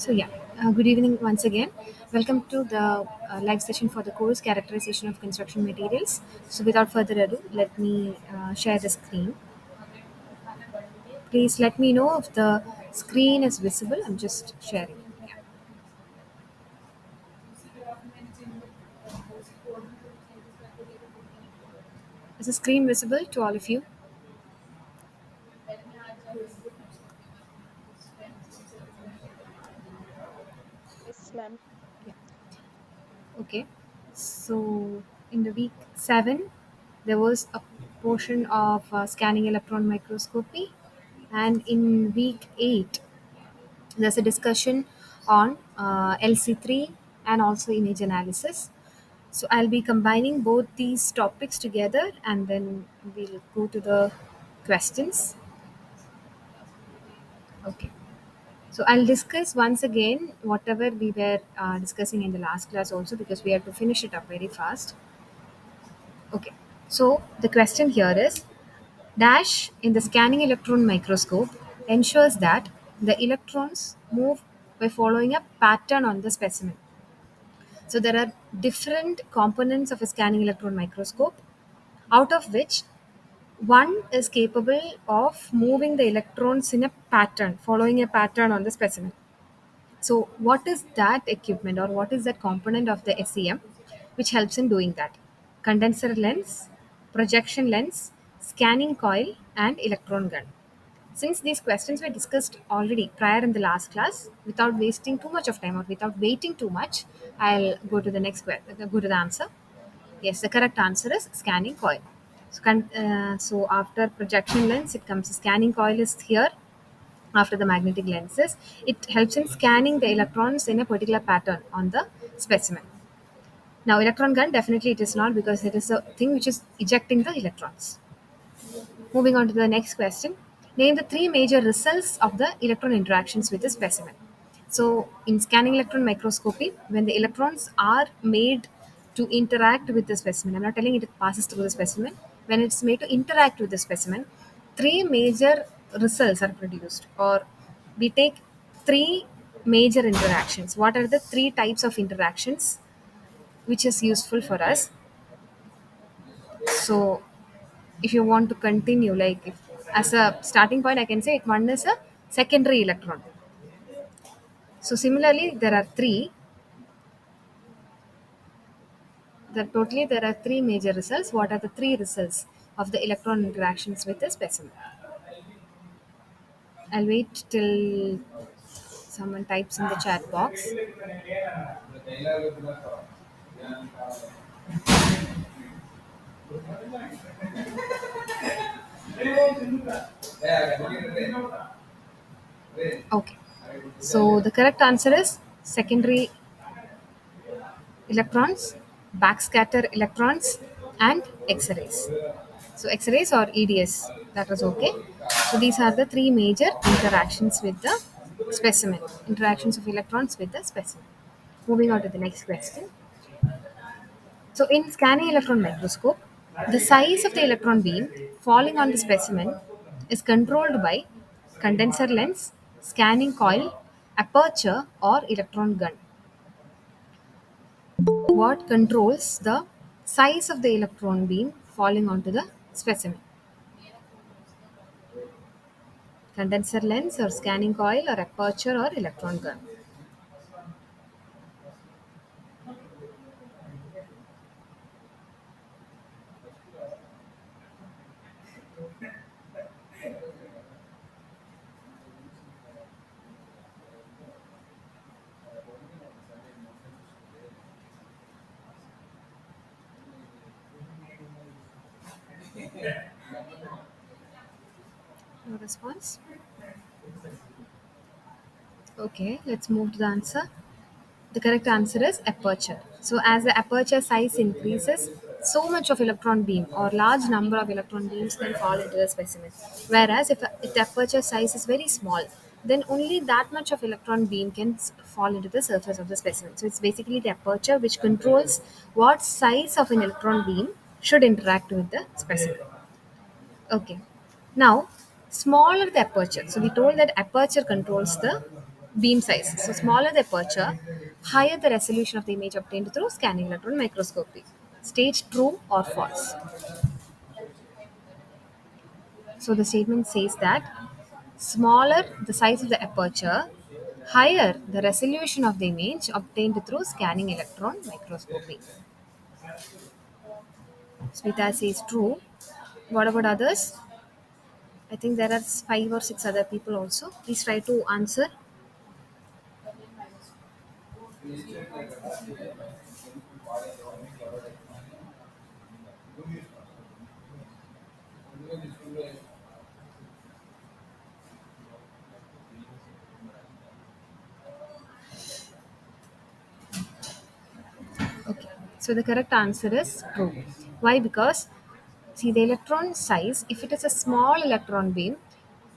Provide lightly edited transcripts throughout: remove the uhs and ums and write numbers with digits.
Good evening once again. Welcome to the live session for the course Characterization of Construction Materials. So, without further ado, let me share the screen. Please let me know if the screen is visible. I'm just sharing. Yeah. Is the screen visible to all of you? Yes, ma'am. Yeah. Okay. So, in the week 7, there was a portion of scanning electron microscopy, and in week 8, there's a discussion on LC3 and also image analysis. So I'll be combining both these topics together and then we'll go to the questions. Okay. So I'll discuss once again whatever we were discussing in the last class also because we have to finish it up very fast. Okay. So the question here is dash in the scanning electron microscope ensures that the electrons move by following a pattern on the specimen. So there are different components of a scanning electron microscope, out of which one is capable of moving the electrons in a pattern, following a pattern on the specimen. So what is that equipment or what is that component of the SEM which helps in doing that? Condenser lens, projection lens, scanning coil, and electron gun. Since these questions were discussed already prior in the last class, without wasting too much of time or without waiting too much, I'll go to the next go to the answer. Yes, the correct answer is scanning coil. So after projection lens, it comes scanning coil is here after the magnetic lenses. It helps in scanning the electrons in a particular pattern on the specimen. Now, electron gun definitely it is not because it is a thing which is ejecting the electrons. Moving on to the next question. Name the three major results of the electron interactions with the specimen. So, in scanning electron microscopy, when the electrons are made to interact with the specimen, I'm not telling it passes through the specimen, when it's made to interact with the specimen, three major results are produced, or we take three major interactions. What are the three types of interactions which is useful for us? So, if you want to continue like if, as a starting point I can say it one is a secondary electron. So similarly there are three, totally there are three major results. What are the three results of the electron interactions with the specimen? I'll wait till someone types in the chat box. Okay, so the correct answer is secondary electrons, backscatter electrons, and X-rays. So X-rays or EDS, that was okay. So these are the three major interactions with the specimen, interactions of electrons with the specimen. Moving on to the next question. So in scanning electron microscope, the size of the electron beam falling on the specimen is controlled by condenser lens, scanning coil, aperture, or electron gun. What controls the size of the electron beam falling onto the specimen? Condenser lens or scanning coil or aperture or electron gun? No response? Okay, let's move to the answer. The correct answer is aperture. So as the aperture size increases, so much of electron beam or large number of electron beams can fall into the specimen. Whereas if the aperture size is very small, then only that much of electron beam can fall into the surface of the specimen. So it's basically the aperture which controls what size of an electron beam should interact with the specimen. Okay. Now, smaller the aperture. So we told that aperture controls the beam size. So smaller the aperture, higher the resolution of the image obtained through scanning electron microscopy. State true or false. So the statement says that smaller the size of the aperture, higher the resolution of the image obtained through scanning electron microscopy. Smita says true. What about others? I think there are 5 or 6 other people also. Please try to answer. Okay. So the correct answer is true. Why? Because see the electron size, if it is a small electron beam,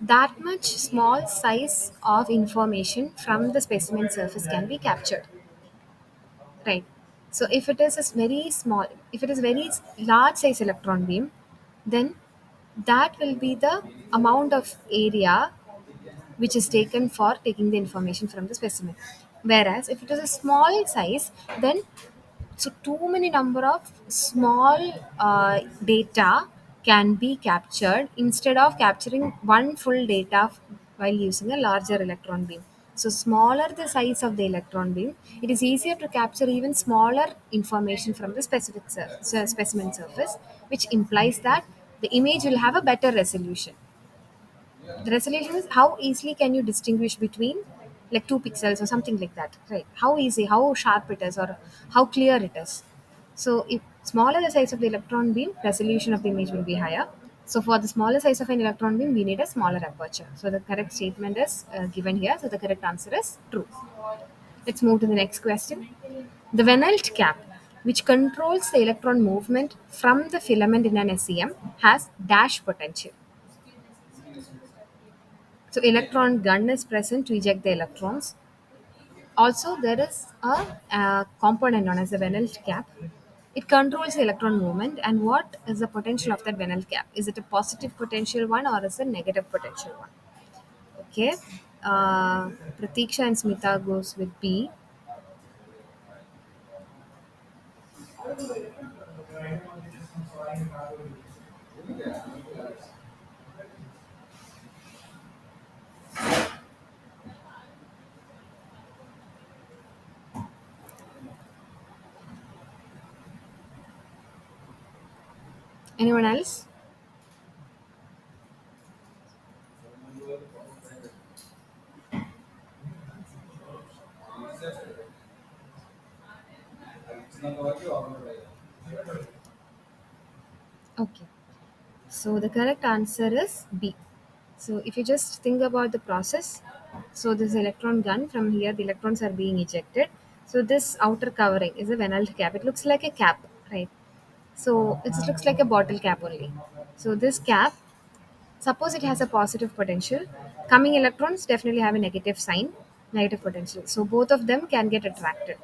that much small size of information from the specimen surface can be captured. Right. So if it is a very small, if it is very large size electron beam, then that will be the amount of area which is taken for taking the information from the specimen. Whereas if it is a small size, then so too many number of small data can be captured instead of capturing one full data while using a larger electron beam. So smaller the size of the electron beam, it is easier to capture even smaller information from the specimen surface, which implies that the image will have a better resolution. The resolution is how easily can you distinguish between like 2 pixels or something like that, right? How easy, how sharp it is, or how clear it is. So if smaller the size of the electron beam, resolution of the image will be higher. So for the smaller size of an electron beam, we need a smaller aperture. So the correct statement is given here. So the correct answer is true. Let's move to the next question. The Van Alt cap, which controls the electron movement from the filament in an SEM, has dash potential. So electron gun is present to eject the electrons. Also, there is a component known as the Van Alt cap. It controls the electron movement. And what is the potential of that Van Alt cap? Is it a positive potential one or is it a negative potential one? Okay. Uh, Pratiksha and Smita goes with B. Anyone else? Okay. So the correct answer is B. So if you just think about the process, so this electron gun from here, the electrons are being ejected. So this outer covering is a Van Alt cap. It looks like a cap, right? So it looks like a bottle cap only. So this cap, suppose it has a positive potential, coming electrons definitely have a negative sign, negative potential. So both of them can get attracted.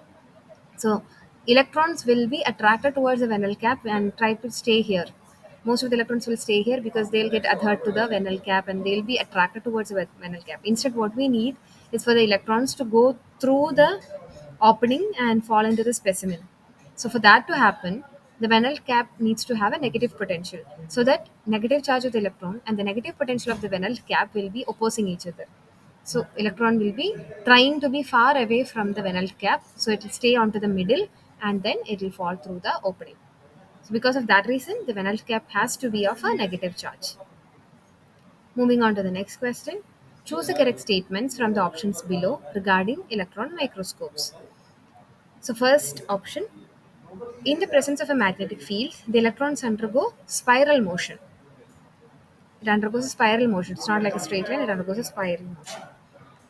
So electrons will be attracted towards the Van cap and try to stay here. Most of the electrons will stay here because they'll get adhered to the Van cap and they'll be attracted towards the Van cap. Instead, what we need is for the electrons to go through the opening and fall into the specimen. So for that to happen, the Van cap needs to have a negative potential so that negative charge of the electron and the negative potential of the Van cap will be opposing each other. So electron will be trying to be far away from the Van cap, so it will stay onto the middle and then it will fall through the opening. So because of that reason, the Van cap has to be of a negative charge. Moving on to the next question. Choose the correct statements from the options below regarding electron microscopes. So first option, in the presence of a magnetic field, the electrons undergo spiral motion. It undergoes a spiral motion. It's not like a straight line, it undergoes a spiral motion.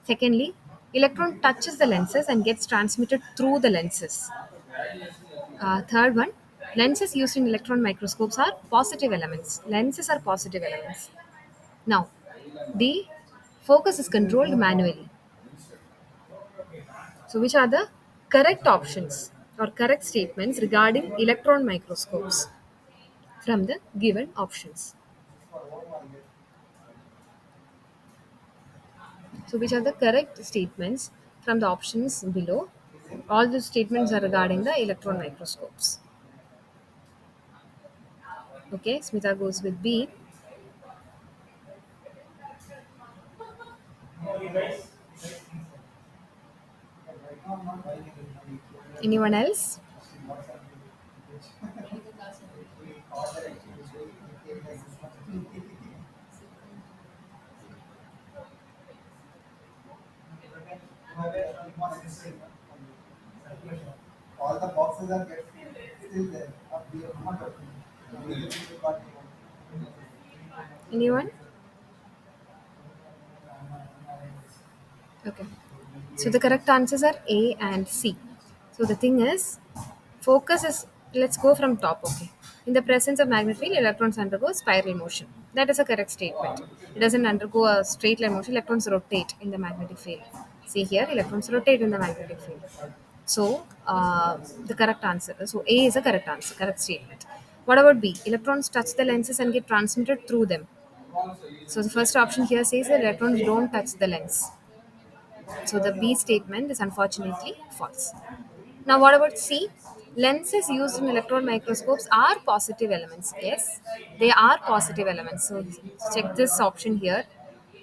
Secondly, electron touches the lenses and gets transmitted through the lenses. Third one, lenses used in electron microscopes are positive elements. Lenses are positive elements. Now, D, focus is controlled manually. So, which are the correct options or correct statements regarding electron microscopes from the given options? So, which are the correct statements from the options below? All the statements are regarding the electron microscopes. Okay, Smita goes with B. Anyone else? Anyone? Okay. So the correct answers are A and C. So the thing is, focus is, let's go from top, okay. In the presence of magnetic field, electrons undergo spiral motion. That is a correct statement. It doesn't undergo a straight line motion, electrons rotate in the magnetic field. See here, electrons rotate in the magnetic field. So the correct answer, so A is a correct answer, correct statement. What about B? Electrons touch the lenses and get transmitted through them. So the first option here says that electrons don't touch the lens. So the B statement is unfortunately false. Now, what about C? Lenses used in electron microscopes are positive elements. Yes, they are positive elements. So, check this option here.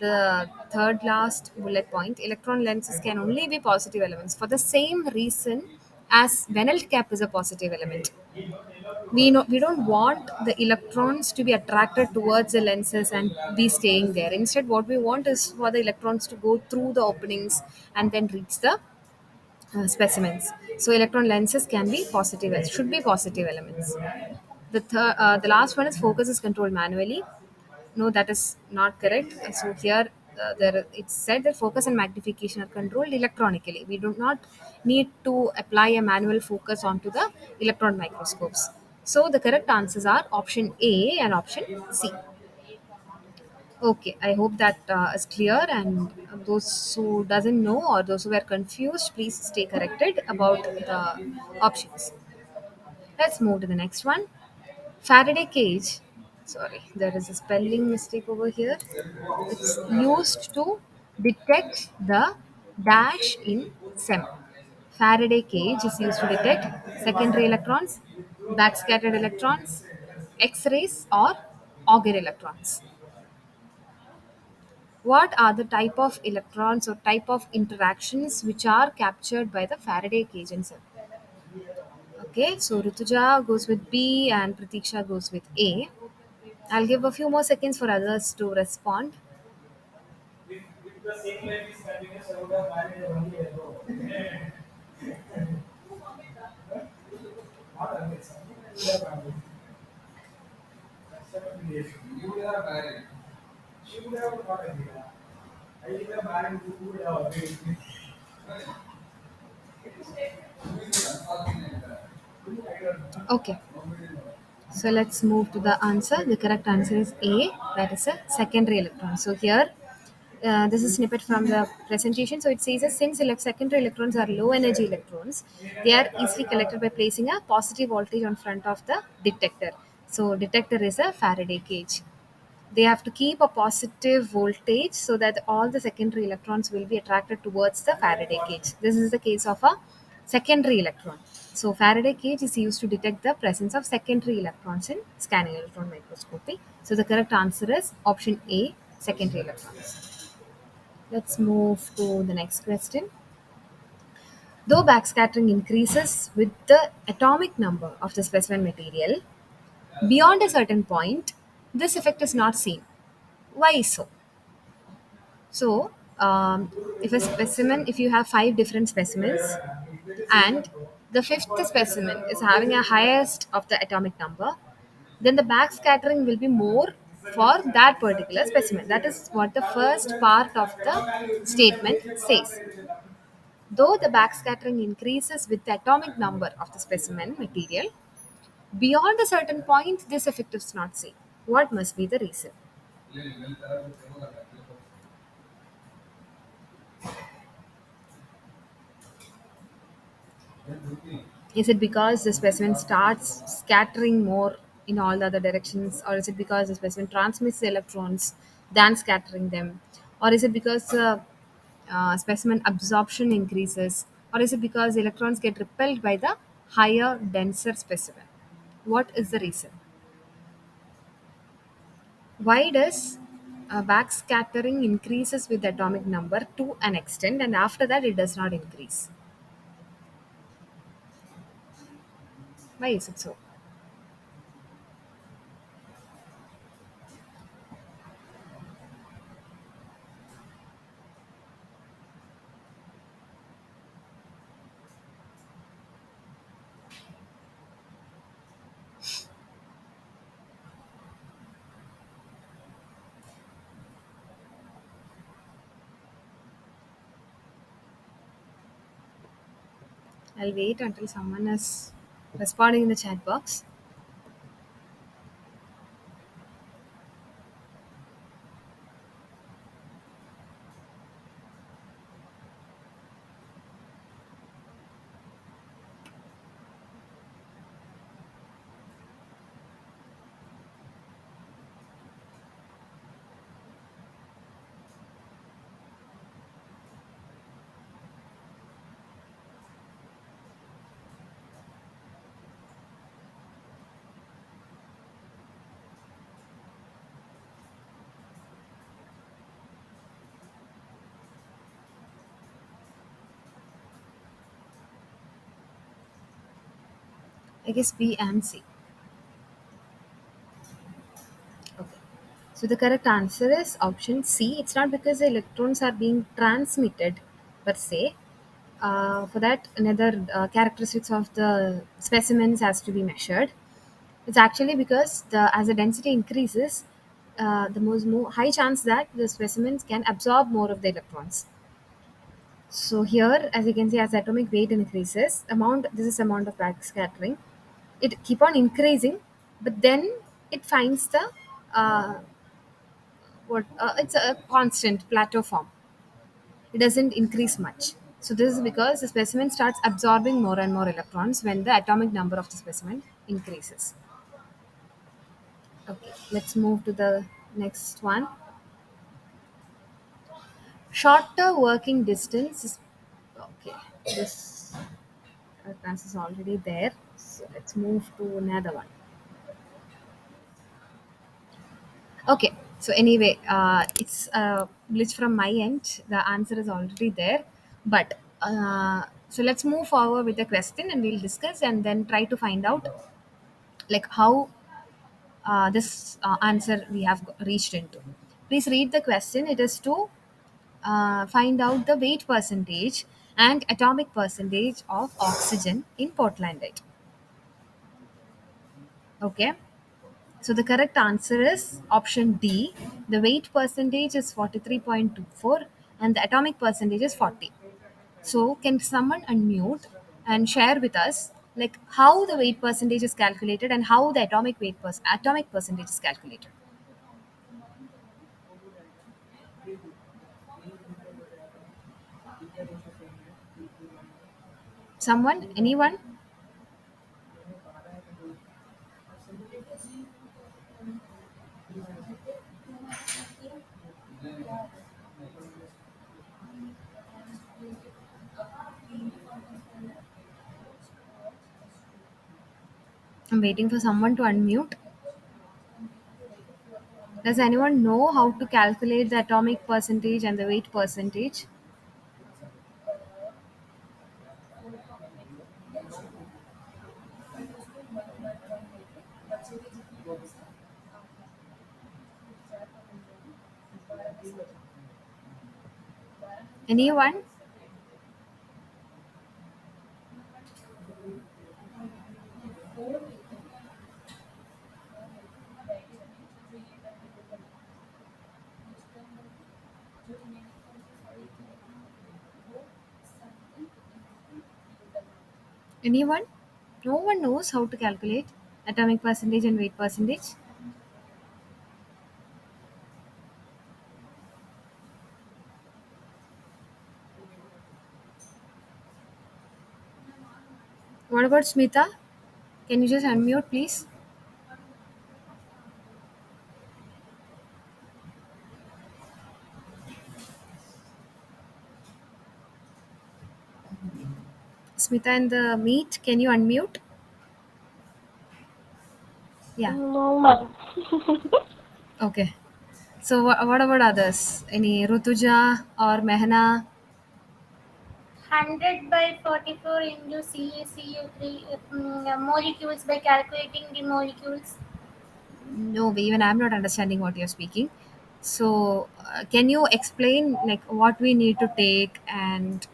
The third last bullet point, electron lenses can only be positive elements for the same reason as Venelt cap is a positive element. We don't want the electrons to be attracted towards the lenses and be staying there. Instead, what we want is for the electrons to go through the openings and then reach the specimens. So electron lenses can be positive, should be positive elements. The last one is focus is controlled manually. No, that is not correct. So here, it's said that focus and magnification are controlled electronically. We do not need to apply a manual focus onto the electron microscopes. So the correct answers are option A and option C. Okay, I hope that is clear. And those who doesn't know or those who were confused, please stay corrected about the options. Let's move to the next one. Faraday cage. Sorry, there is a spelling mistake over here. It's used to detect the dash in SEM. Faraday cage is used to detect secondary electrons, backscattered electrons, X-rays, or Auger electrons. What are the type of electrons or type of interactions which are captured by the Faraday cage in cell? Okay, so Rituja goes with B and Pratiksha goes with A. I'll give a few more seconds for others to respond. Okay, so let's move to the answer. The correct answer is A, that is a secondary electron. So here, this is snippet from the presentation. So it says that since secondary electrons are low energy electrons, they are easily collected by placing a positive voltage on front of the detector. So detector is a Faraday cage. They have to keep a positive voltage so that all the secondary electrons will be attracted towards the Faraday cage. This is the case of a secondary electron. So Faraday cage is used to detect the presence of secondary electrons in scanning electron microscopy. So the correct answer is option A, secondary electrons. Let's move to the next question. Though backscattering increases with the atomic number of the specimen material, beyond a certain point, this effect is not seen. Why so? So, if you have five different specimens, and the fifth specimen is having a highest of the atomic number, then the backscattering will be more for that particular specimen. That is what the first part of the statement says. Though the backscattering increases with the atomic number of the specimen material, beyond a certain point, this effect is not seen. What must be the reason? Is it because the specimen starts scattering more in all the other directions, or is it because the specimen transmits the electrons than scattering them, or is it because specimen absorption increases, or is it because electrons get repelled by the higher, denser specimen? What is the reason? Why does backscattering increases with atomic number to an extent, and after that it does not increase? Why is it so? I'll wait until someone is responding in the chat box. I guess B and C. Okay. So the correct answer is option C. It's not because the electrons are being transmitted per se. For that, another characteristics of the specimens has to be measured. It's actually because as the density increases, the most more high chance that the specimens can absorb more of the electrons. So here, as you can see, as atomic weight increases, this is amount of backscattering. It keep on increasing, but then it finds the it's a constant plateau form. It doesn't increase much. So this is because the specimen starts absorbing more and more electrons when the atomic number of the specimen increases. Okay, let's move to the next one. Shorter working distance is okay. This class is already there. So let's move to another one. Okay. So anyway, it's a glitch from my end. The answer is already there, but so let's move forward with the question and we'll discuss and then try to find out like how this answer we have reached into. Please read the question. It is to find out the weight percentage and atomic percentage of oxygen in Portlandite. Okay. So the correct answer is option D. The weight percentage is 43.24 and the atomic percentage is 40. So can someone unmute and share with us like how the weight percentage is calculated and how the atomic percentage is calculated? Someone? Anyone? I'm waiting for someone to unmute. Does anyone know how to calculate the atomic percentage and the weight percentage? Anyone? Anyone? No one knows how to calculate atomic percentage and weight percentage. What about Smita? Can you just unmute, please? Smita in the meet, can you unmute? Yeah. No, ma'am. Okay. So what about others? Any Rutuja or Mehna? 100 by 44 into CaCO3 molecules by calculating the molecules. No, even I'm not understanding what you're speaking. So can you explain like what we need to take and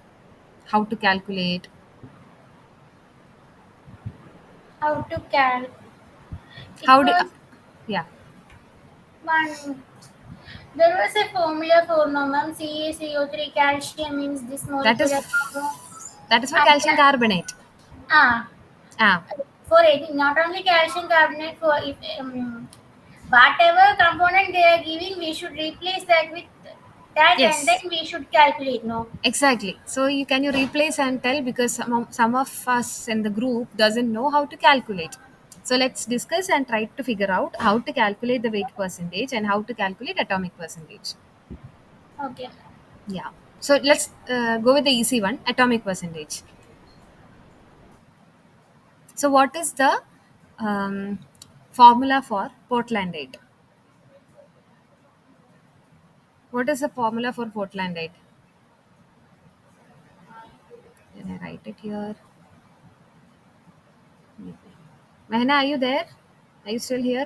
how to calculate? How to cal? It How do? was Yeah, one. There was a formula for no ma'am. CaCO3 calcium means this that is molecular compound. that is for And calcium carbonate. ah, Ah, for it, not only calcium carbonate for if whatever component they are giving, we should replace that with that, and then yes, we should calculate. No. exactly. So you replace and tell because some of us in the group doesn't know how to calculate. So let's discuss and try to figure out how to calculate the weight percentage and how to calculate atomic percentage. Okay. Yeah. So let's go with the easy one, atomic percentage. So what is the um, formula for Portlandite? What is the formula for Portlandite? Can I write it here? Maybe. Mahna, are you there? Are you still here?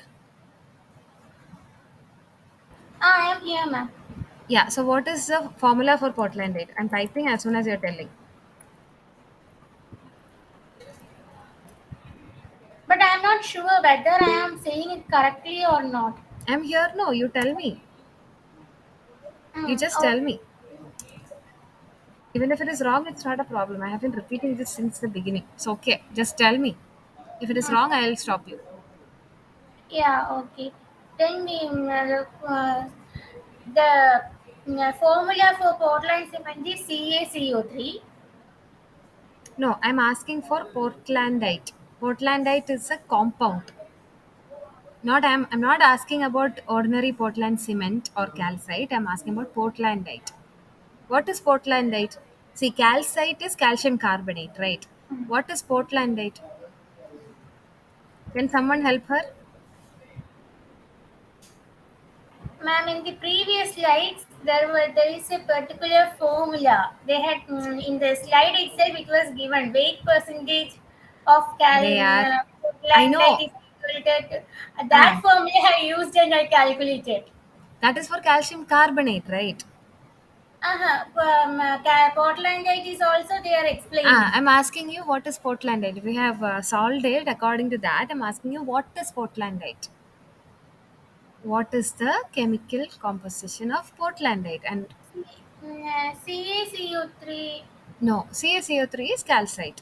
I am here, ma'am. Yeah. So what is the formula for Portlandite? I'm typing as soon as you're telling. But I am not sure whether I am saying it correctly or not. I'm here. No, you tell me. You just tell Okay. me. Even if it is wrong, it's not a problem. I have been repeating this since the beginning. So okay, just tell me. If it is wrong, I'll stop you. Yeah, okay. Then the formula for Portland cement is CaCO3. No, I'm asking for Portlandite. Portlandite is a compound. Not I'm not asking about ordinary Portland cement or calcite. I'm asking about Portlandite. What is Portlandite? See, calcite is calcium carbonate, right? What is Portlandite? Can someone help her? Ma'am, in the previous slides, there is a particular formula. They had in the slide itself it was given weight percentage of They are. I Portlandite know. is calculated. That Ah, formula I used and I calculated. that is for calcium carbonate, right? Portlandite is also they are Ah, explaining. I'm asking you what is Portlandite. We have solved it according to that. I'm asking you what is Portlandite. What is the chemical composition of Portlandite? And CaCO3. no, CaCO3 is calcite.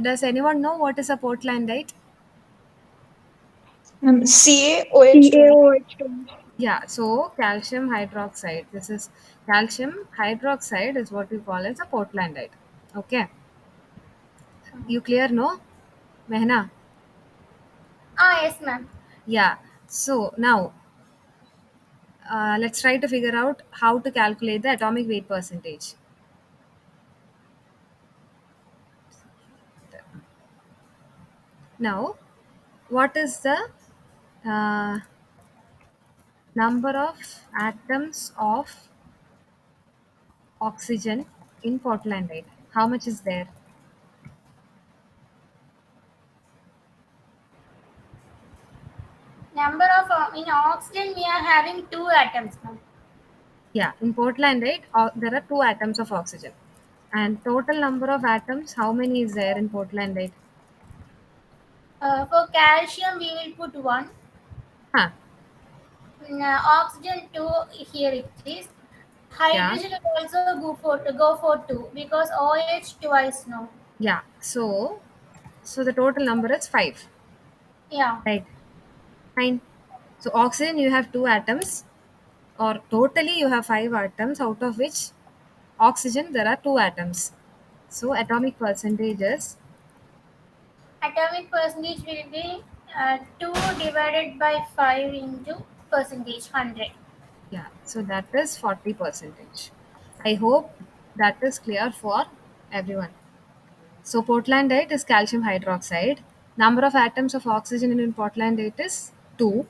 Does anyone know what is a Portlandite? CaOH2. CaOH2. Yeah, so calcium hydroxide. This is calcium hydroxide is what we call as a Portlandite. Okay, you clear? No, Mehna. Yes, ma'am. Yeah. So now let's try to figure out how to calculate the atomic weight percentage. Now, what is the uh, number of atoms of oxygen in Portlandite? How much is there? Number of in oxygen we are having two atoms, ma'am. Yeah, in Portlandite, there are two atoms of oxygen. And total number of atoms, how many is there in Portlandite? For calcium we will put one. Huh. Oxygen two here it is. Yeah. Hydrogen will also go for two because OH twice no. Yeah. So the total number is five. Yeah. Right. Fine. So oxygen you have two atoms, or totally you have five atoms, out of which oxygen there are two atoms. So atomic percentages, Atomic percentage will be 2 divided by 5 into percentage 100. yeah. So that is 40 percentage. I hope that is clear for everyone. So portlandite is calcium hydroxide. Number of atoms of oxygen in portlandite is 2.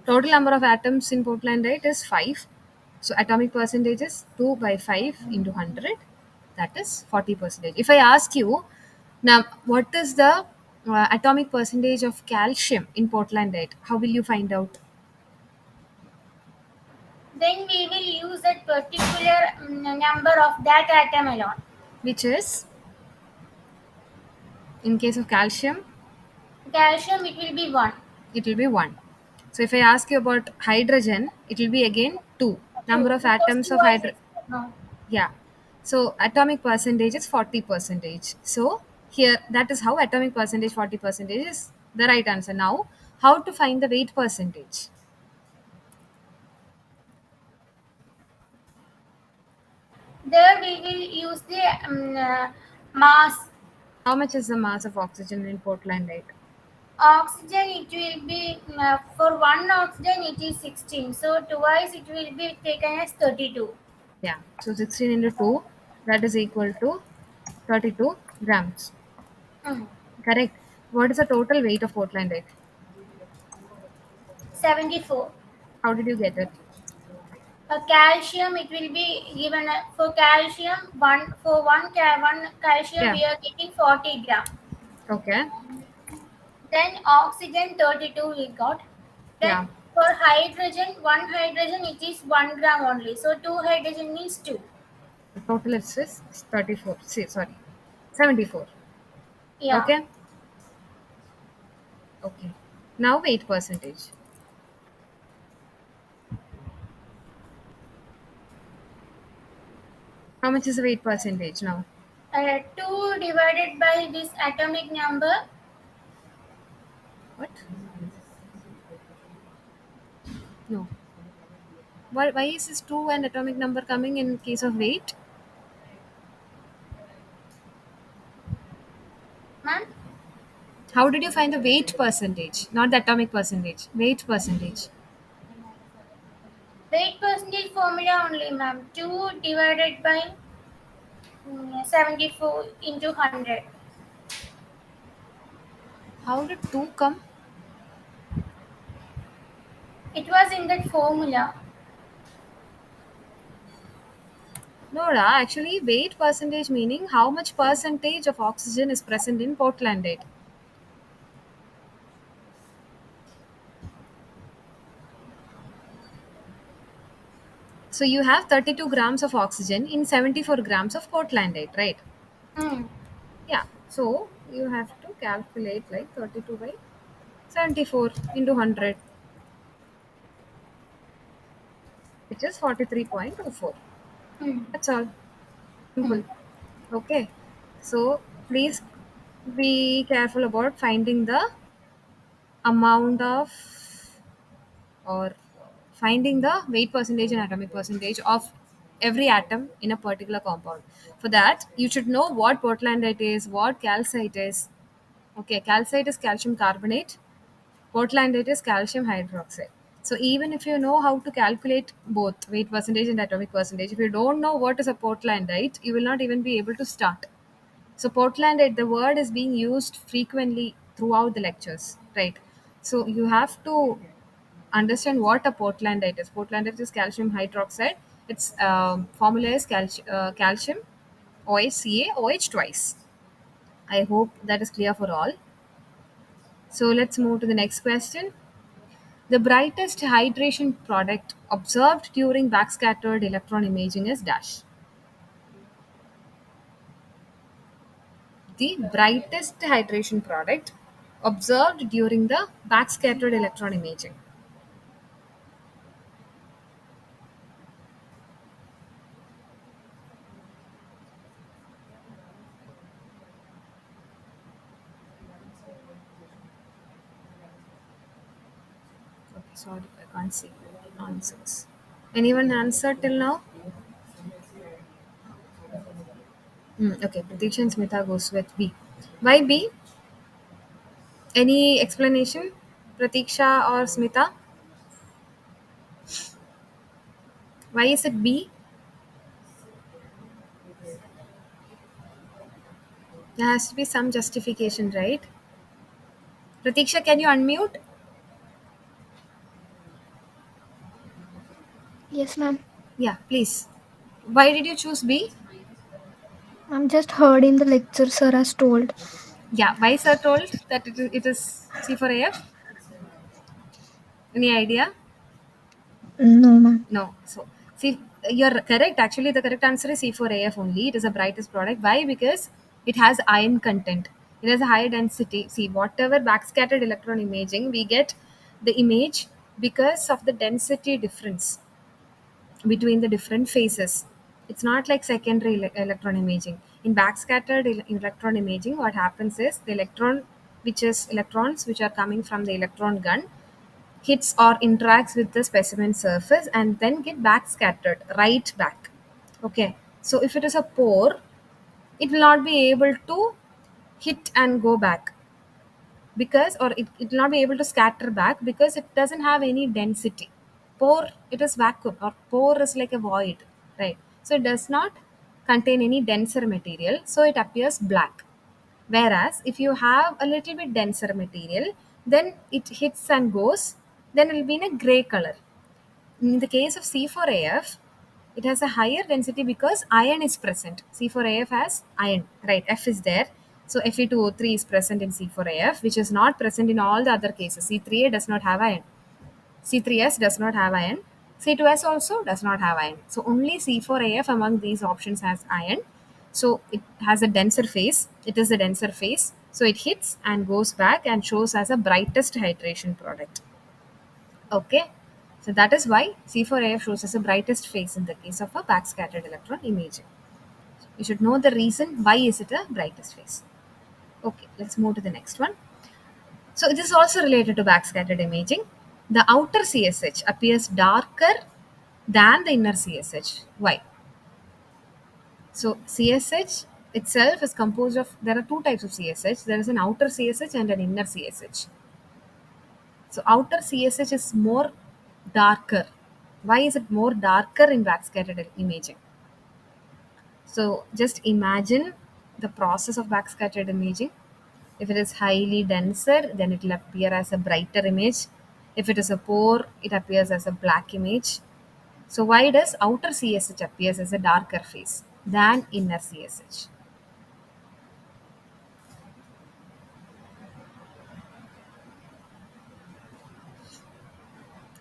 Total number of atoms in portlandite is 5. So atomic percentage is 2 by 5 into 100. That is 40 percentage. If I ask you now, what is the atomic percentage of calcium in portlandite? How will you find out? Then we will use that particular number of that atom alone. Which is, in case of calcium, Calcium, it will be 1. it will be 1. So if I ask you about hydrogen, it will be again 2. 2. Number of Because atoms 2 of is hydrogen. extra. No. Yeah. So atomic percentage is 40 percentage. So here, that is how atomic percentage 40 percentage is the right answer. Now, how to find the weight percentage? There we will use the mass. How much is the mass of oxygen in portlandite? Oxygen, it will be for one oxygen it is 16. So twice it will be taken as 32. Yeah. So 16 into 2, that is equal to 32 grams. Mm. Correct. What is the total weight of portlandite? 74. How did you get it? Calcium, it will be given for calcium one for one calcium Yeah. we are getting 40 gram. Okay. Then oxygen 32 we got. Then Yeah. for hydrogen, one hydrogen it is 1 gram only. So two hydrogen means 2. The total is 34. See, sorry. 74. Yeah. Okay. Okay. Now weight percentage. How much is the weight percentage now? 2 divided by this atomic number. What? No. Why is this 2 and atomic number coming in case of weight? Ma'am, How did you find the weight percentage? Not the atomic percentage. Weight percentage. weight percentage formula only, ma'am. 2 divided by 74 into 100. How did 2 come? It was in that formula. No, actually, weight percentage meaning how much percentage of oxygen is present in portlandite. So you have 32 grams of oxygen in 74 grams of portlandite, right? Mm. Yeah. So you have to calculate like 32 by 74 into 100, which is 43.24. Mm. That's all. Mm. Simple. Okay. So please be careful about finding the amount of, or finding the weight percentage and atomic percentage of every atom in a particular compound. For that, you should know what portlandite is, what calcite is. Okay, calcite is calcium carbonate, portlandite is calcium hydroxide. So even if you know how to calculate both weight percentage and atomic percentage, if you don't know what is a portlandite, you will not even be able to start. So portlandite, the word is being used frequently throughout the lectures, right? So you have to understand what a portlandite is. Portlandite is calcium hydroxide. Its formula is calcium OH OH twice. I hope that is clear for all. So let's move to the next question. The brightest hydration product observed during backscattered electron imaging is dash. The brightest hydration product observed during the backscattered electron imaging. Okay, sorry, I can't see answers. Anyone answer till now? Okay, Pratiksha and Smita goes with B. Why B? Any explanation? Pratiksha or Smita? Why is it B? There has to be some justification, right? Pratiksha, can you unmute? Yes, ma'am. Yeah, please. Why did you choose B? I'm just heard in the lecture, sir has told. Yeah, why sir told that it is C for AF? Any idea? No, ma'am. No. So, see, you're correct. Actually, the correct answer is C4AF only. It is the brightest product. Why? Because it has ion content. It has a high density. See, whatever backscattered electron imaging, we get the image because of the density difference between the different phases. It's not like secondary electron imaging. In backscattered electron imaging, what happens is the electron, which is electrons which are coming from the electron gun, hits or interacts with the specimen surface and then get back scattered right back. Okay, so if it is a pore, it will not be able to hit and go back, because, or it will not be able to scatter back because it doesn't have any density. Pore, it is vacuum, or pore is like a void, right? So it does not contain any denser material, so it appears black. Whereas if you have a little bit denser material, then it hits and goes, then it will be in a gray color. In the case of C4AF, it has a higher density because iron is present. C4AF has iron, right? F is there. So Fe2O3 is present in C4AF, which is not present in all the other cases. C3A does not have iron. C3S does not have iron. C2S also does not have iron. So only C4AF among these options has iron. So it has a denser phase. It is a denser phase. So it hits and goes back and shows as a brightest hydration product. Okay. So that is why C4AF shows as the brightest phase in the case of a backscattered electron imaging. You should know the reason why is it a brightest phase. Okay, let's move to the next one. So this is also related to backscattered imaging. The outer CSH appears darker than the inner CSH. Why? So CSH itself is composed of, there are two types of CSH. There is an outer CSH and an inner CSH. So outer CSH is more darker. Why is it more darker in backscattered imaging? So just imagine the process of backscattered imaging. If it is highly denser, then it will appear as a brighter image. If it is a pore, it appears as a black image. So why does outer CSH appears as a darker phase than inner CSH?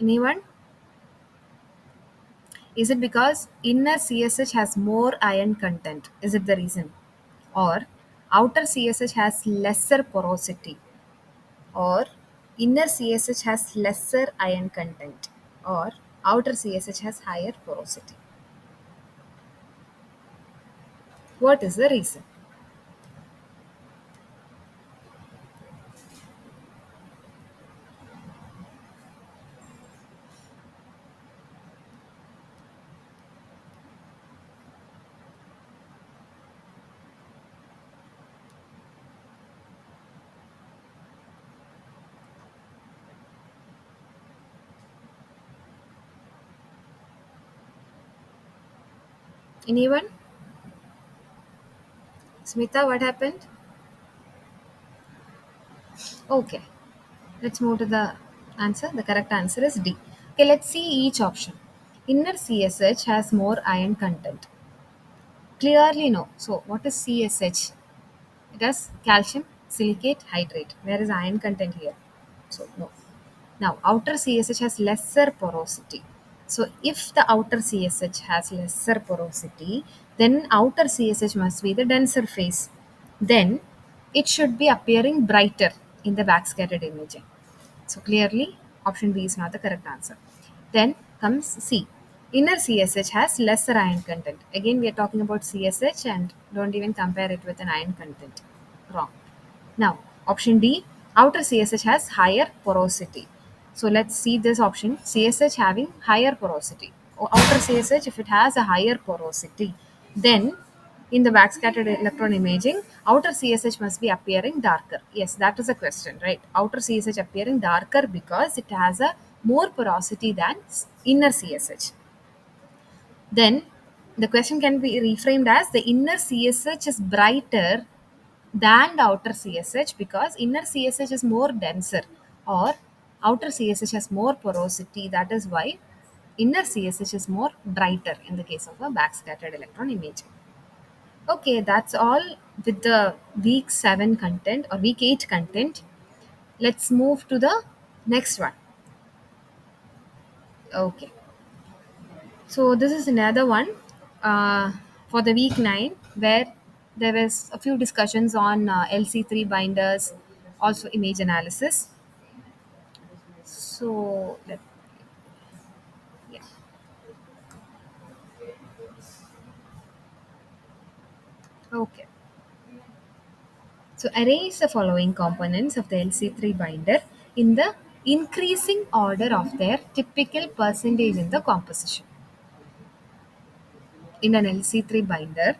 Anyone? Is it because inner CSH has more iron content? Is it the reason? Or outer CSH has lesser porosity? Or inner CSH has lesser iron content? Or outer CSH has higher porosity? What is the reason? Anyone? Smita, what happened? Okay, let's move to the answer. The correct answer is D. Okay, let's see each option. Inner CSH has more iron content. Clearly no. So what is CSH? It has calcium silicate hydrate. Where is iron content here? So no. Now outer CSH has lesser porosity. So if the outer CSH has lesser porosity, then outer CSH must be the denser phase. Then it should be appearing brighter in the backscattered imaging. So clearly option B is not the correct answer. Then comes C. Inner CSH has lesser iron content. Again, we are talking about CSH and don't even compare it with an iron content. Wrong. Now, option D, outer CSH has higher porosity. So let's see this option, CSH having higher porosity. Or outer CSH, if it has a higher porosity, then in the backscattered electron imaging, outer CSH must be appearing darker. Yes, that is a question, right? Outer CSH appearing darker because it has a more porosity than inner CSH. Then the question can be reframed as the inner CSH is brighter than the outer CSH, because inner CSH is more denser, or outer CSH has more porosity. That is why inner CSH is more brighter in the case of a backscattered electron imaging. Okay, that's all with the week 7 content or week 8 content. Let's move to the next one. Okay, so this is another one for the week 9, where there is a few discussions on LC3 binders, also image analysis. So, yeah. Okay. So arrange the following components of the LC3 binder in the increasing order of their typical percentage in the composition. In an LC3 binder,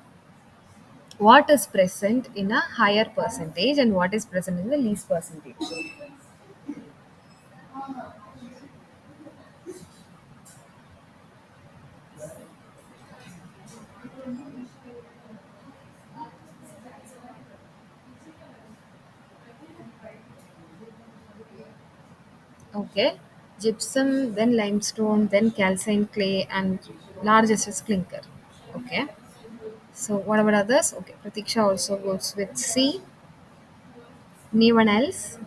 what is present in a higher percentage and what is present in the least percentage? Okay. Gypsum, then limestone, then calcine clay, and largest is clinker. Okay. So what about others? Okay. Pratiksha also goes with C. Anyone else?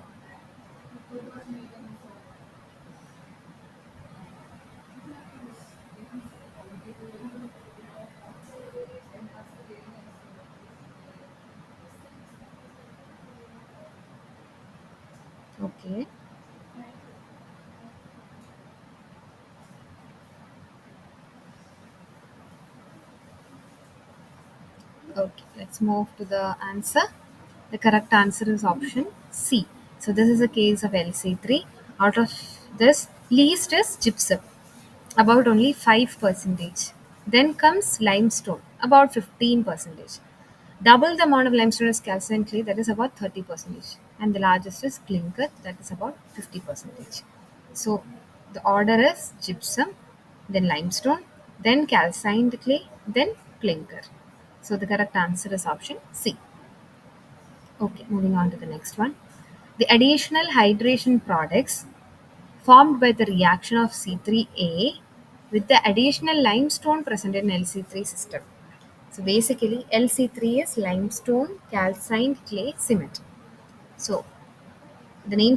Okay. Okay, let's move to the answer. The correct answer is option C. So this is a case of LC3. Out of this, least is gypsum, about only 5 percentage. Then comes limestone, about 15 percentage. Double the amount of limestone is calcine clay, that is about 30 percentage. And the largest is clinker, that is about 50 percentage. So the order is gypsum, then limestone, then calcined clay, then clinker. So the correct answer is option C. Okay, moving on to the next one. The additional hydration products formed by the reaction of C3A with the additional limestone present in LC3 system. So basically LC3 is limestone, calcined clay, cement. So the name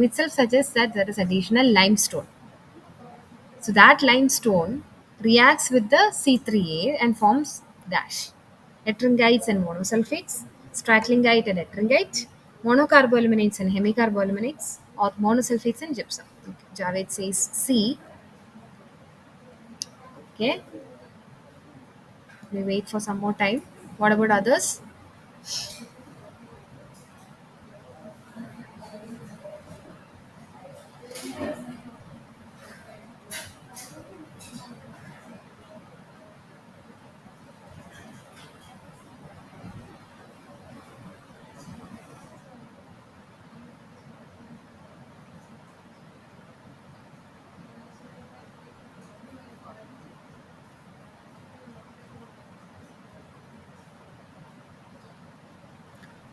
itself suggests that there is additional limestone. So that limestone reacts with the C3A and forms dash. Ettringites and monosulfates, stratlingite and ettringite, monocarboaluminates and hemicarboaluminates, or monosulfates and gypsum. Okay. Javed says C. Okay, we wait for some more time. What about others?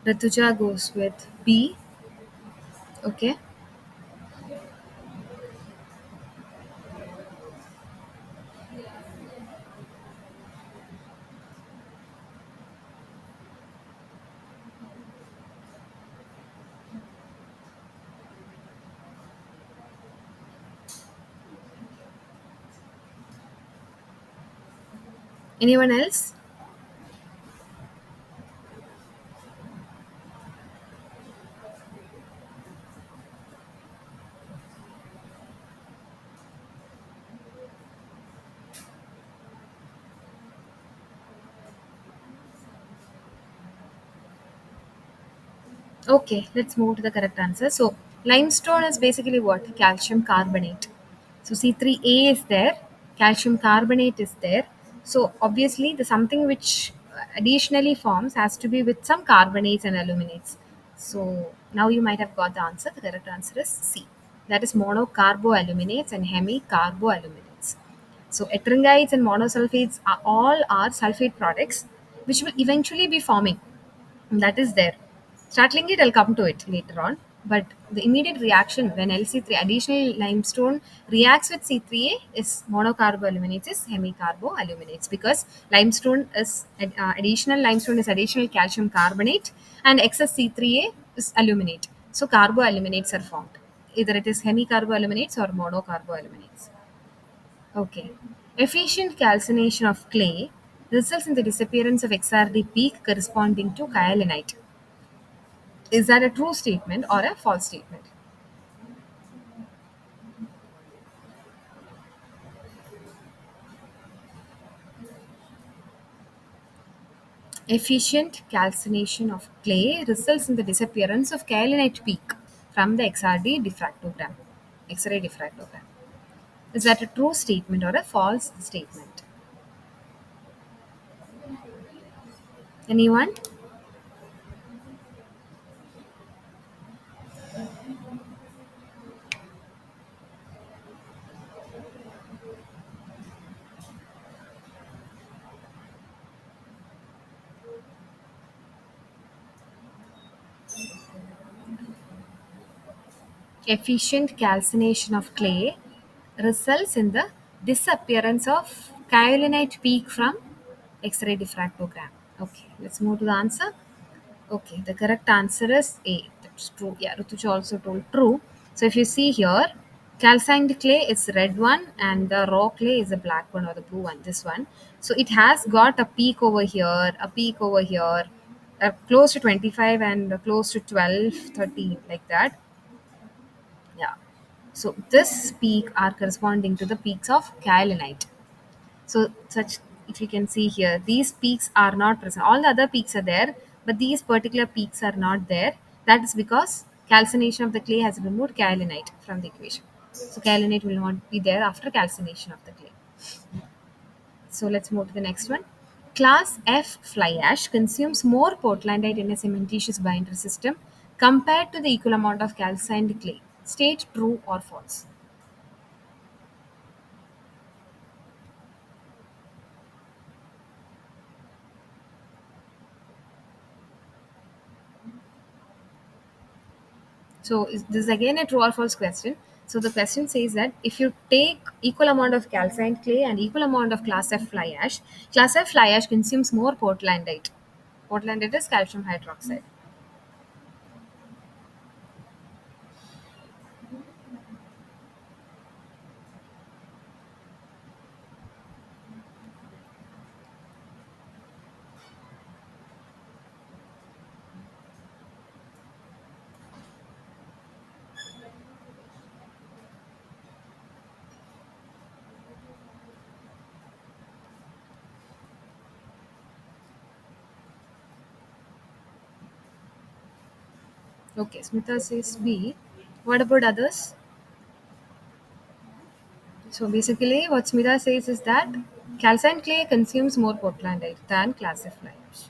Ratuja goes with B. Okay. Anyone else? Okay, let's move to the correct answer. So, limestone is basically what? Calcium carbonate. So, C3A is there, calcium carbonate is there. So, obviously, the something which additionally forms has to be with some carbonates and aluminates. So, now you might have got the answer. The correct answer is C. That is monocarboaluminates and hemicarboaluminates. So, ettringites and monosulfates are all are sulfate products which will eventually be forming that is there. Startling it, I'll come to it later on. But the immediate reaction when Lc3 additional limestone reacts with C3A is monocarboaluminates is hemicarboaluminates, because limestone is additional limestone is additional calcium carbonate and excess C3A is aluminate. So carboaluminates are formed. Either it is hemicarboaluminates or monocarboaluminates. Okay. Efficient calcination of clay results in the disappearance of XRD peak corresponding to kyalinite. Is that a true statement or a false statement? Efficient calcination of clay results in the disappearance of kyalinite peak from the XRD diffractogram, X-ray diffractogram. Is that a true statement or a false statement? Anyone? Efficient calcination of clay results in the disappearance of kyalinite peak from X-ray diffractogram. Okay, let's move to the answer. Okay, the correct answer is A. That's true. Yeah, Rutuja also told true. So if you see here, calcined clay is red one and the raw clay is the black one or the blue one, this one. So it has got a peak over here, a peak over here, close to 25 and close to 12, 13, like that. Yeah. So this peak are corresponding to the peaks of kyalinite. So such, if you can see here, these peaks are not present. All the other peaks are there, but these particular peaks are not there. That is because calcination of the clay has removed kyalinite from the equation. So kyalinite will not be there after calcination of the clay. So let's move to the next one. Class F fly ash consumes more portlandite in a cementitious binder system compared to the equal amount of calcined clay. State true or false. So is this is again a true or false question. So the question says that if you take equal amount of calcined clay and equal amount of class F fly ash, class F fly ash consumes more portlandite. Portlandite is calcium hydroxide. Okay, Smita says B. What about others? So basically, what Smita says is that calcined clay consumes more portlandite than class F fly ash.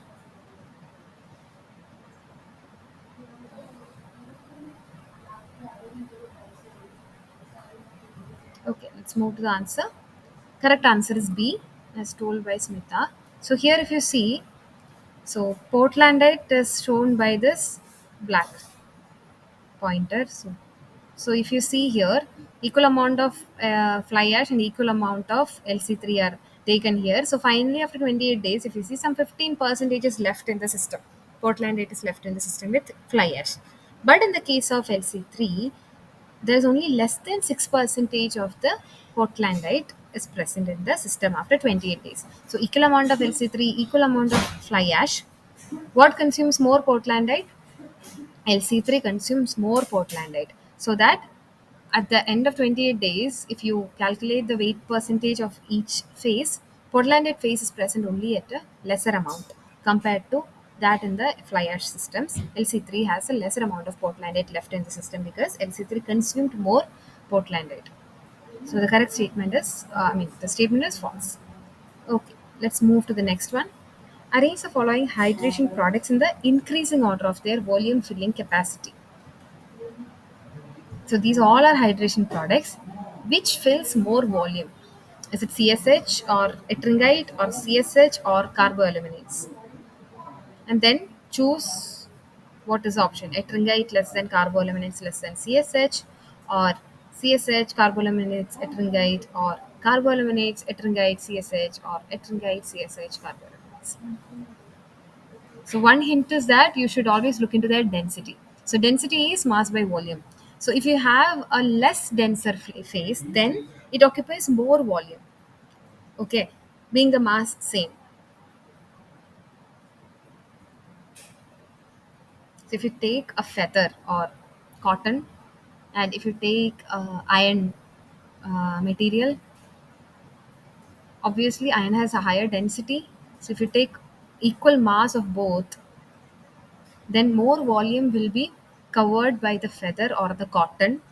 Okay, let's move to the answer. Correct answer is B, as told by Smita. So here, if you see, so portlandite is shown by this black pointer. So if you see here, equal amount of fly ash and equal amount of LC3 are taken here. So finally, after 28 days, if you see, some 15% is left in the system. Portlandite is left in the system with fly ash. But in the case of LC3, there's only less than 6 percentage of the portlandite is present in the system after 28 days. So equal amount of LC3, equal amount of fly ash. What consumes more portlandite? LC3 consumes more portlandite. So that at the end of 28 days, if you calculate the weight percentage of each phase, portlandite phase is present only at a lesser amount compared to that in the fly ash systems. LC3 has a lesser amount of portlandite left in the system because LC3 consumed more portlandite. So the correct statement is, the statement is false. Okay, let's move to the next one. Arrange the following hydration products in the increasing order of their volume filling capacity. So these all are hydration products. Which fills more volume? Is it CSH or ettringite or CSH or carboaluminates? And then choose what is the option, ettringite less than carboaluminates less than CSH, or CSH carboaluminates ettringite, or carboaluminates ettringite CSH, or ettringite CSH carboaluminates. So one hint is that you should always look into their density. So density is mass by volume. So if you have a less denser phase, then it occupies more volume. Okay, being the mass same. So if you take a feather or cotton, and if you take iron material, obviously iron has a higher density. So if you take equal mass of both, then more volume will be covered by the feather or the cotton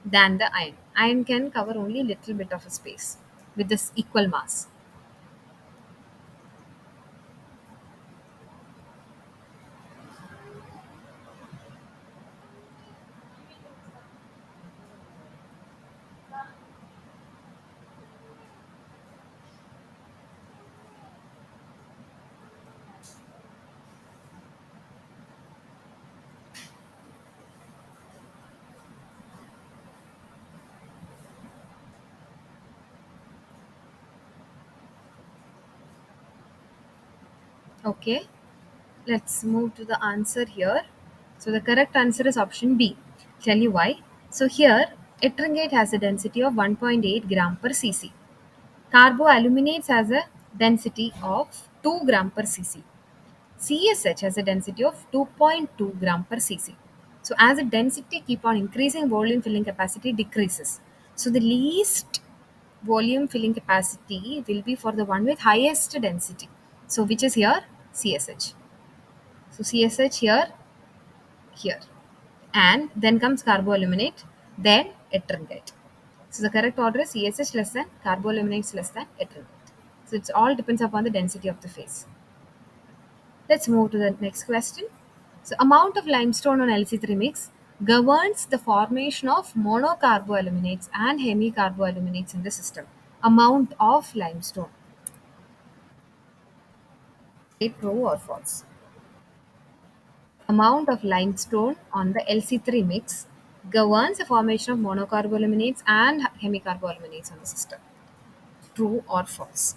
than the iron. Iron can cover only little bit of a space with this equal mass. Okay, let's move to the answer here. So the correct answer is option B. Tell you why. So here, ettringite has a density of 1.8 gram per cc. Carboaluminates has a density of 2 gram per cc. CSH has a density of 2.2 gram per cc. So as the density keep on increasing, volume filling capacity decreases. So the least volume filling capacity will be for the one with highest density. So which is here CSH. So CSH here, here. And then comes carboaluminate, then ettringite. So the correct order is CSH less than, carboaluminates less than ettringite. So it all depends upon the density of the phase. Let's move to the next question. So amount of limestone on LC3 mix governs the formation of monocarboaluminates and hemicarboaluminates in the system. Amount of limestone. Say true or false. Amount of limestone on the LC3 mix governs the formation of monocarboaluminates and hemicarboaluminates on the system. True or false?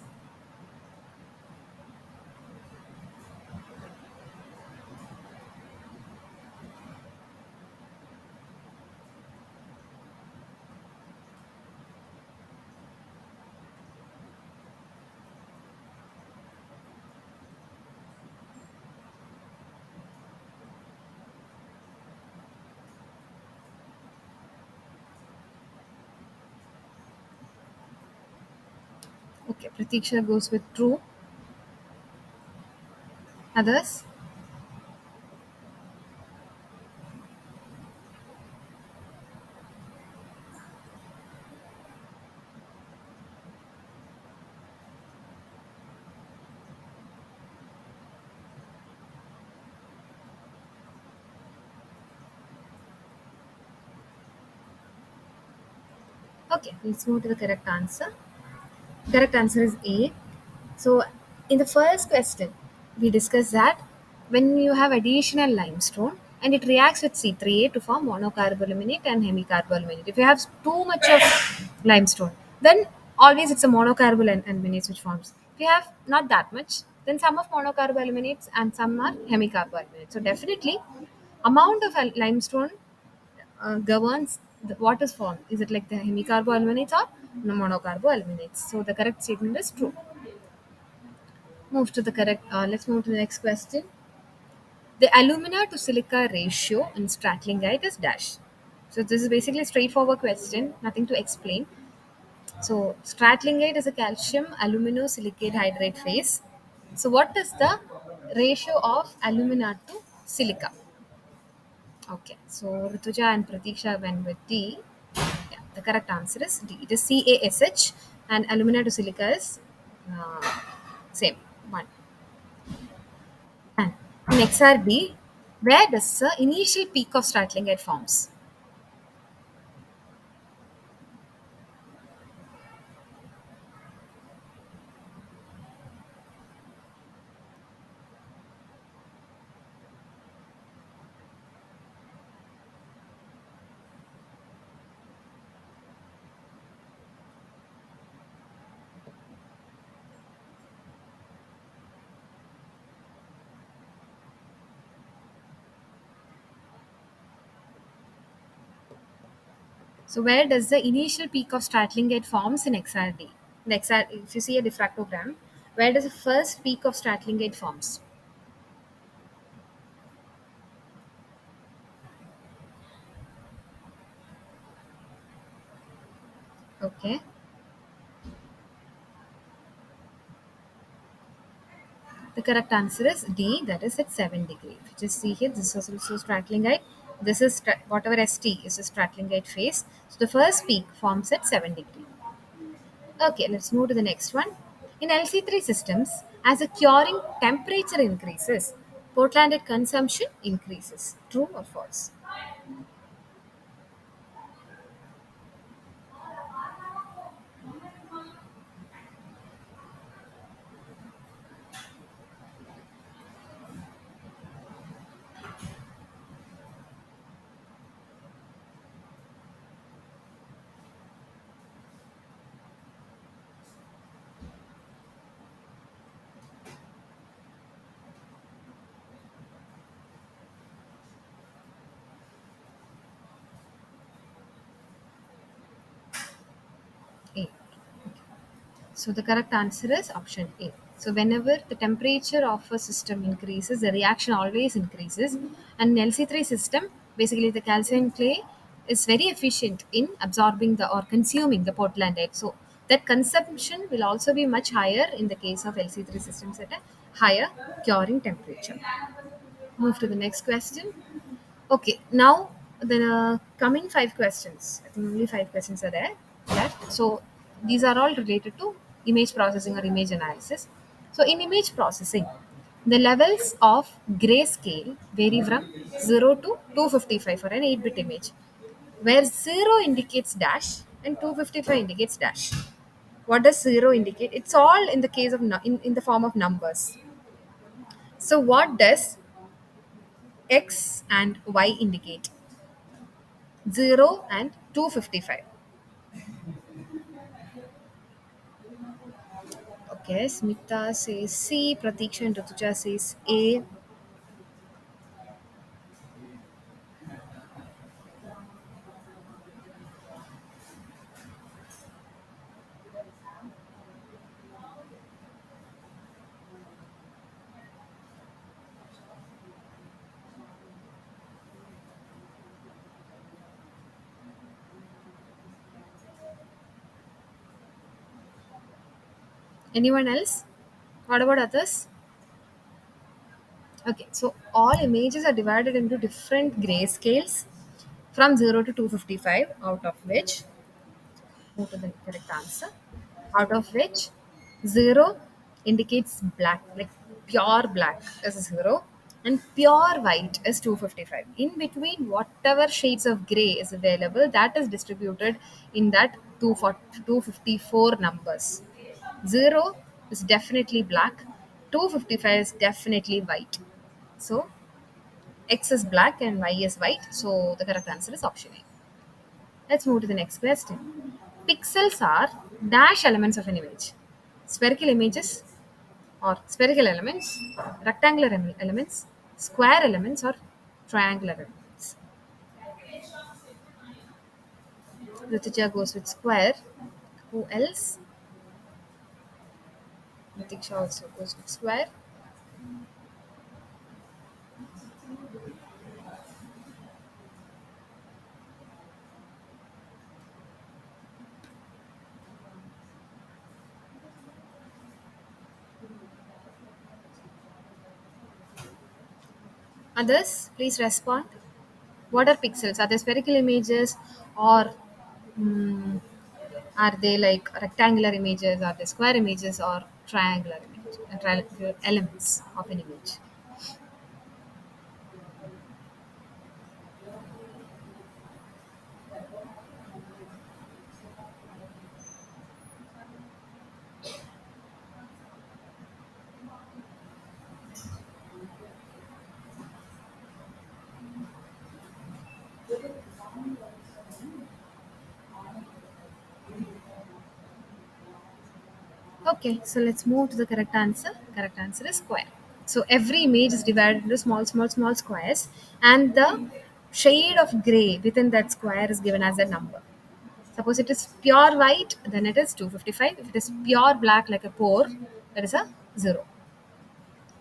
Okay, Pratiksha goes with true. Others? Okay, let's move to the correct answer. Correct answer is A. So, in the first question, we discussed that when you have additional limestone and it reacts with C3A to form monocarboaluminate and hemicarboaluminate. If you have too much of limestone, then always it's a monocarboaluminate which forms. If you have not that much, then some of monocarboaluminates and some are hemicarboaluminates. So, definitely, amount of limestone governs what is formed. Is it like the hemicarboaluminates or the monocarboaluminates? So the correct statement is true. Move to the correct. Let's move to the next question. The alumina to silica ratio in stratlingite is dash. So this is basically a straightforward question, nothing to explain. So stratlingite is a calcium aluminosilicate hydrate phase. So what is the ratio of alumina to silica? Okay, so Rituja and Pratiksha went with D. Yeah, the correct answer is D. It is CaSH, and alumina to silica is uh, same one. And in XRB, where does the initial peak of Stratling forms? So where does the initial peak of straddling gate forms in XRD? In XR, if you see a diffractogram, where does the first peak of straddling gate forms? Okay. The correct answer is D, that is at 7 degree. If you just see here, this is also straddling height. This is whatever ST is a straddling height phase. So the first peak forms at 7 degree. Okay, let's move to the next one. In LC3 systems, as the curing temperature increases, Portlandite consumption increases. True or false? A. So the correct answer is option A. So whenever the temperature of a system increases, the reaction always increases. And in LC3 system, basically the calcium clay is very efficient in absorbing the or consuming the Portlandite. So that consumption will also be much higher in the case of LC3 systems at a higher curing temperature. Move to the next question. Okay, now the coming five questions. I think only five questions are there left. So these are all related to image processing or image analysis. So in image processing, the levels of grayscale vary from 0 to 255 for an 8-bit image, where 0 indicates dash and 255 indicates dash. What does 0 indicate? It's all in the case of in the form of numbers. So what does X and Y indicate? 0 and 255. Okay, Smita says C, Pratiksha and Rituja says A. Anyone else? What about others? Okay, so all images are divided into different grayscales from 0 to 255, out of which, go to the correct answer, out of which 0 indicates black, like pure black is 0, and pure white is 255. In between, whatever shades of gray is available, that is distributed in that 254 numbers. 0 is definitely black, 255 is definitely white. So X is black and Y is white. So the correct answer is option A. Let's move to the next question. Pixels are dash elements of an image. Spherical images or spherical elements, rectangular elements, square elements, or triangular elements. Rituja goes with square. Who else? Ritiksha also goes with square. Others, please respond. What are pixels? Are they spherical images or mm, are they like rectangular images? Are they square images or triangular images? Triangular elements of an image. Okay, so let's move to the correct answer. Correct answer is square. So every image is divided into small squares, and the shade of gray within that square is given as a number. Suppose it is pure white, then it is 255. If it is pure black like a pore, that is a 0.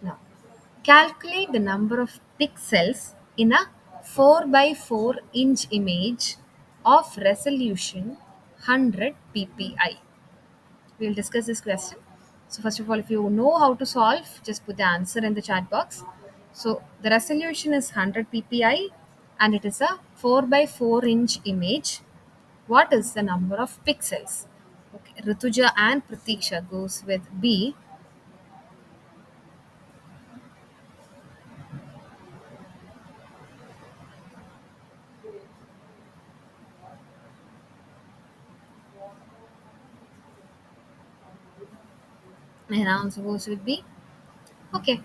Now, calculate the number of pixels in a 4 by 4 inch image of resolution 100 ppi. We will discuss this question. So, first of all, if you know how to solve, just put the answer in the chat box. So, the resolution is 100 ppi and it is a 4 by 4 inch image. What is the number of pixels? Okay, Rituja and Pratiksha goes with B. And answer goes with B. Okay.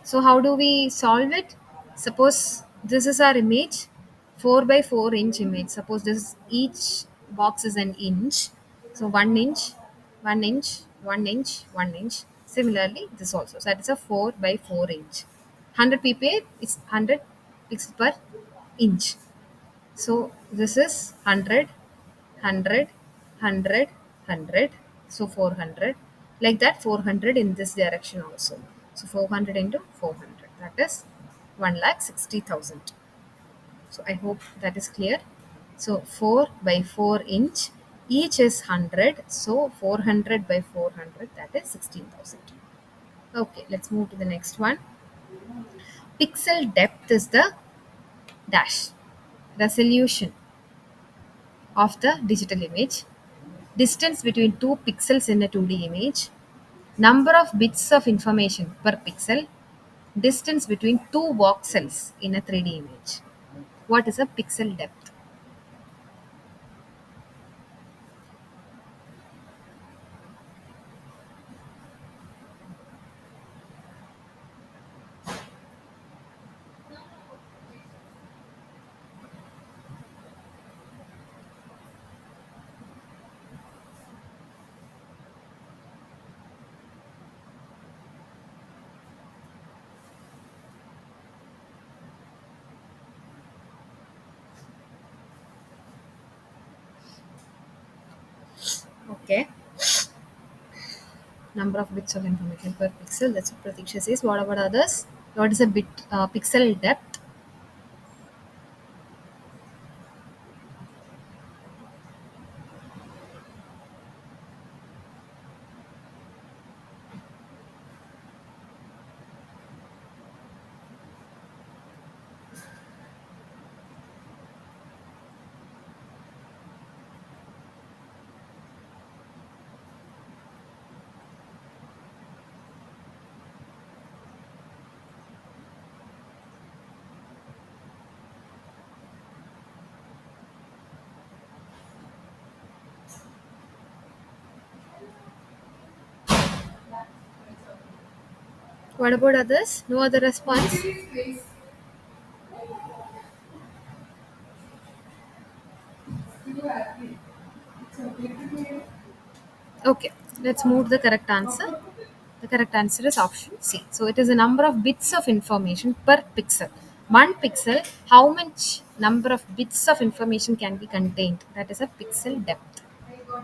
So how do we solve it? Suppose this is our image, 4 by 4 inch image. Suppose this each box is an inch. So 1 inch, 1 inch, 1 inch, 1 inch. Similarly, this also. So that is a 4 by 4 inch. 100 ppa is 100 pixels per inch. So this is 100, 100, 100, 100. So 400. Like that 400 in this direction also. So 400 into 400. That is 1,60,000. So I hope that is clear. So 4 by 4 inch. Each is 100. So 400 by 400. That is 16,000. Okay, let's move to the next one. Pixel depth is the dash. Resolution of the digital image, distance between two pixels in a 2D image, number of bits of information per pixel, distance between two voxels in a 3D image. What is a pixel depth? Okay. Number of bits of information per pixel. That's what Pratiksha says. What about others? What is a bit pixel depth? What about others? No other response? Okay, let's move to the correct answer. The correct answer is option C. So it is a number of bits of information per pixel. One pixel, how much number of bits of information can be contained? That is a pixel depth.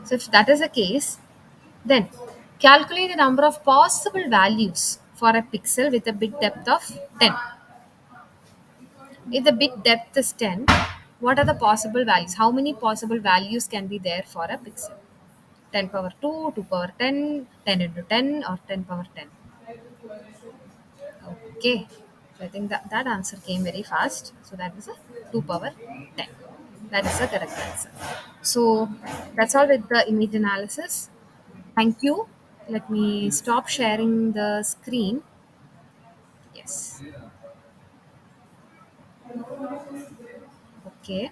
So if that is the case, then calculate the number of possible values for a pixel with a bit depth of 10. If the bit depth is 10, what are the possible values? How many possible values can be there for a pixel? 10 power 2, 2 power 10, 10 into 10, or 10 power 10. Okay, so I think that answer came very fast. So that is a 2 power 10. That is the correct answer. So that's all with the image analysis. Thank you. Let me stop sharing the screen. Yes. Okay.